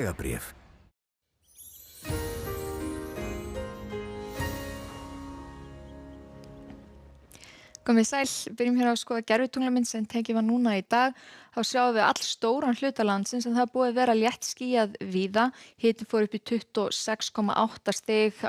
Vegabréf. Komið sæl, byrjum hér á að skoða gervitunglamynd sem tekið var núna í dag. Þá sjáum við all stóran hluta landsins en það er búið að vera létt skýjað víða. Hitinn fór upp í 26,8 stig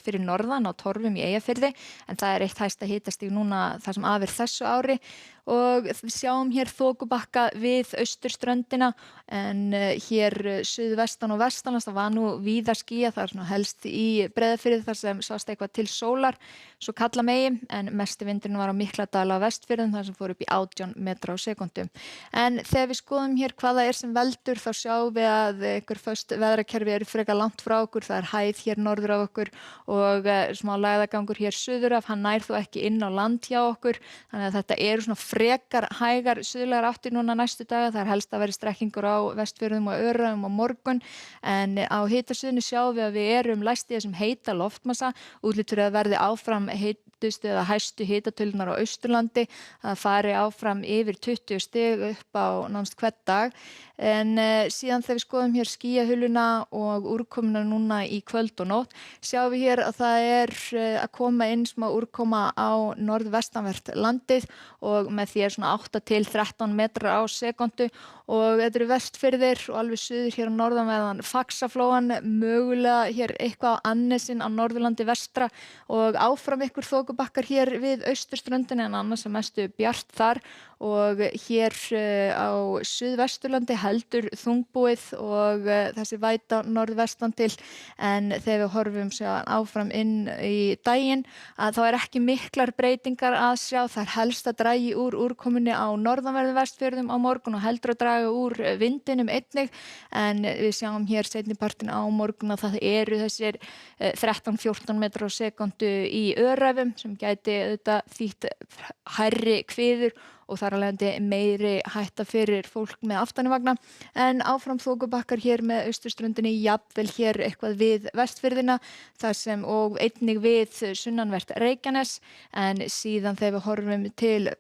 fyrir norðan á Torfum í Eyjafirði en það er eitt hæsta hitastig núna það sem af er þessu ári. Og við sjáum hér þokubakka við austurströndina en hér suðvestan og vestanlands það var nú víða skýjað, það er svona helst í Breiðafirði þar sem sást eitthvað til sólar, svo kalla megi en mesti vindurinn var á Mikladal á Vestfjörðum þar sem fór upp í 18 metra á sekúndu. En þegar við skoðum hér hvað það er sem veldur þá sjáum við að einhver föst veðrakerfi eru frekar langt frá okkur, það er hæð hér norður af okkur og smá lægðagangur hér suður af, hann nær þó ekki inn á land hjá okkur, þannig að þetta eru svona frekar hægar suðlægar áttir núna næstu daga. Það er helst að vera strekkingur á Vestfjörðum og Öræfum á morgun en á hitasuðinu sjáum við að við erum læst í þessum heita loftmassa, útlit fyrir að verði áfram heitustu eða hæstu hitatölunar á Austurlandi, það fari áfram yfir 20 stig upp á nánast hvern dag en síðan þegar við skoðum hér skýjahuluna og úrkomuna núna í kvöld og nótt sjáum við hér að það er að koma inn smá úrkoma á norðvestanvert landið og með því er svona 8 til 13 metrar á sekúndu og þetta eru Vestfirðir og alveg suður hér á norðanverðan Faxaflóan, mögulega hér eitthvað á Annesinn á Norðurlandi vestra og áfram ykkur þokubakkar hér við austurströndinni en annars að mestu bjart þar og hér á Suðvesturlandi heldur þungbúið og þessi væta norðvestan til en þegar við horfum áfram inn í daginn að þá er ekki miklar breytingar að sjá, það er helst að dragi úr úrkomunni á norðanverðum Vestfjörðum á morgun og heldur að draga úr vindinum einnig en við sjáum hér seinnipartinn á morgun að það eru þessir 13-14 metrar á sekúndu í Öræfum sem gæti auðvitað þýtt hærri kviður og þar alveg meiri hætta fyrir fólk með aftanivagna en áfram þokubakkar hér með austurströndinni jafnvel hér eitthvað við Vestfirðina þar sem og einnig við sunnanvert Reykjanes en síðan þegar við horfum til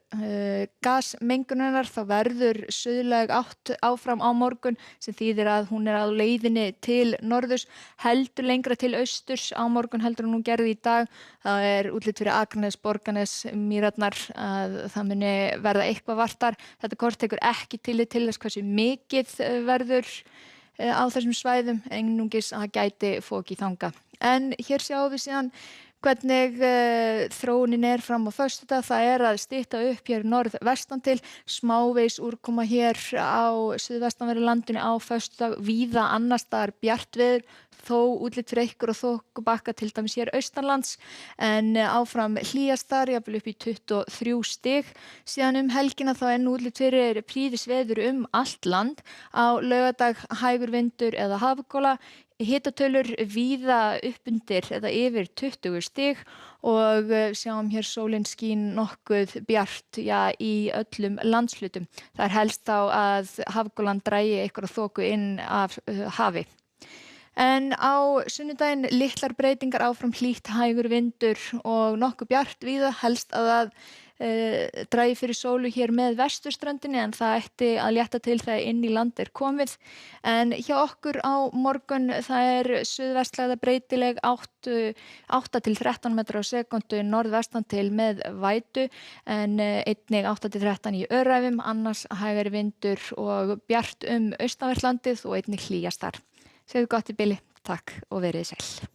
gasmengunarinnar þá verður suðlæg átt áfram á morgun sem þýðir að hún er á leiðinni til norðurs, heldur lengra til austurs á morgun heldur hún gerði í dag, það er útlit fyrir Akranes, Borgarnes, Mýrarnar að það muni verða eitthvað vartar. Þetta kort tekur ekki tillit til þess hversu mikið verður á þessum svæðum, einungis að það gæti fokið þangað. En hér sjáum við síðan hvernig þróunin er fram á föstudag, það er að stytta upp hér norðvestan til, smávegis úrkoma hér á suðvestanverðu landinu á föstudag, víða annars staðar bjart veður, þó útlit fyrir ykkur og þokubakka til dæmis hér austanlands en áfram hlýjast þar jafnvel upp í 23 stig. Síðan helgina þá er nú útlit fyrir prýðisveður allt land, á laugardag hægur vindur eða hafgola, hitatölur víða uppundir eða yfir 20 stig og sjáum hér sólin skín nokkuð bjart í öllum landshlutum. Það er helst þá að hafgolan dragi eitthvað þoku inn af hafi. En á sunnudaginn litlar breytingar áfram hlýtt hægur vindur og nokkuð bjart víða, helst að það dragi fyrir sólu hér með vesturströndinni en það ætti að létta til þegar inn í land er komið. En hjá okkur á morgun það er suðvestlægða breytileg 8 til 13 metrar á sekúndu norðvestan til með vætu en einnig 8 til 13 í Öræfum, annars hægari vindur og bjart austanvert landið og einnig hlýjast þar. Segðu gott í bili, takk og verið sæl.